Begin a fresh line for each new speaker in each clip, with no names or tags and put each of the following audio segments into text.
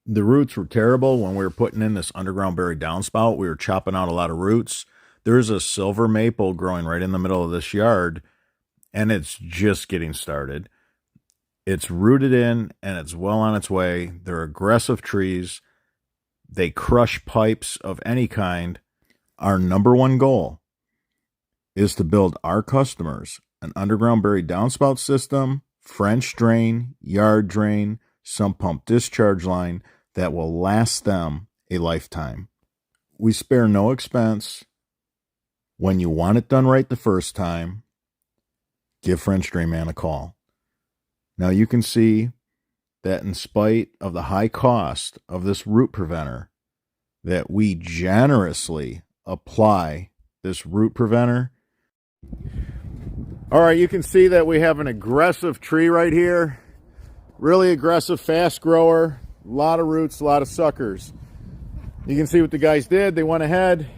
The roots were terrible when we were putting in this underground buried downspout. We were chopping out a lot of roots. There's a silver maple growing right in the middle of this yard, and it's just getting started. It's rooted in, and it's well on its way. They're aggressive trees. They crush pipes of any kind. Our number one goal is to build our customers an underground buried downspout system, French drain, yard drain, sump pump discharge line that will last them a lifetime. We spare no expense. When you want it done right the first time, give French Drain Man a call. Now you can see that in spite of the high cost of this root preventer, that we generously apply this root preventer. All right, you can see that we have an aggressive tree right here. Really aggressive, fast grower. A lot of roots, a lot of suckers. You can see what the guys did. They went ahead.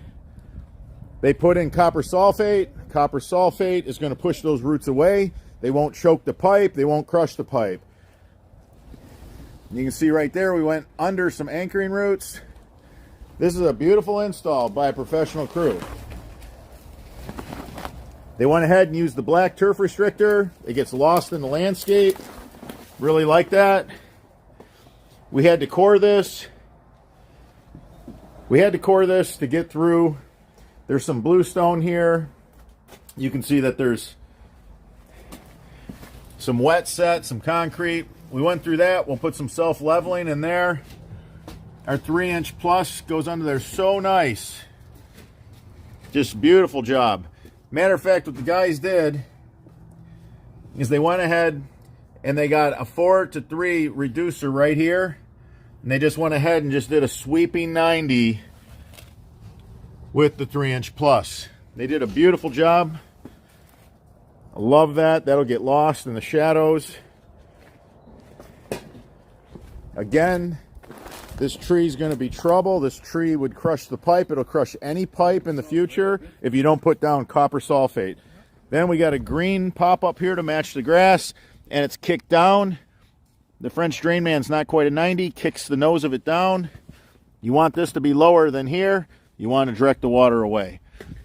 They put in copper sulfate. Copper sulfate is going to push those roots away. They won't choke the pipe. They won't crush the pipe. You can see right there, we went under some anchoring roots. This is a beautiful install by a professional crew. They went ahead and used the black turf restrictor. It gets lost in the landscape. Really like that. We had to core this. We had to core this to get through. There's some bluestone here. You can see that there's some wet set, some concrete. We went through that. We'll put some self-leveling in there. Our 3-inch plus goes under there so nice. Just beautiful job. Matter of fact, what the guys did is they went ahead and they got a 4-to-3 reducer right here. And they just went ahead and just did a sweeping 90 with the 3-inch plus. They did a beautiful job. I love that. That'll get lost in the shadows. Again, this tree is going to be trouble. This tree would crush the pipe. It'll crush any pipe in the future if you don't put down copper sulfate. Then we got a green pop up here to match the grass, and it's kicked down. The French Drain Man's not quite a 90, kicks the nose of it down. You want this to be lower than here. You want to direct the water away.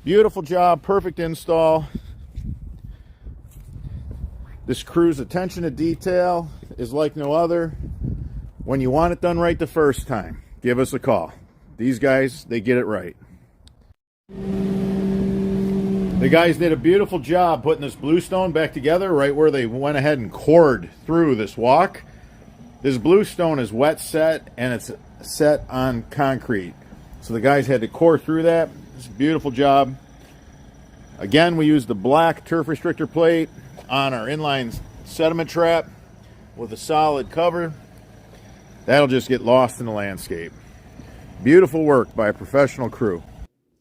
Beautiful job, perfect install. This crew's attention to detail is like no other. When you want it done right the first time, give us a call. These guys, they get it right. The guys did a beautiful job putting this bluestone back together right where they went ahead and cored through this walk. This bluestone is wet set and it's set on concrete. So the guys had to core through that. It's a beautiful job. Again, we used the black turf restrictor plate on our inline sediment trap with a solid cover. That'll just get lost in the landscape. Beautiful work by a professional crew.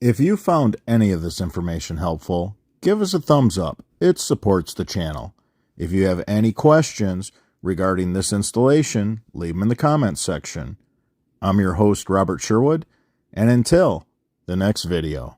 If you found any of this information helpful, give us a thumbs up. It supports the channel. If you have any questions regarding this installation, leave them in the comments section. I'm your host, Robert Sherwood, and until the next video.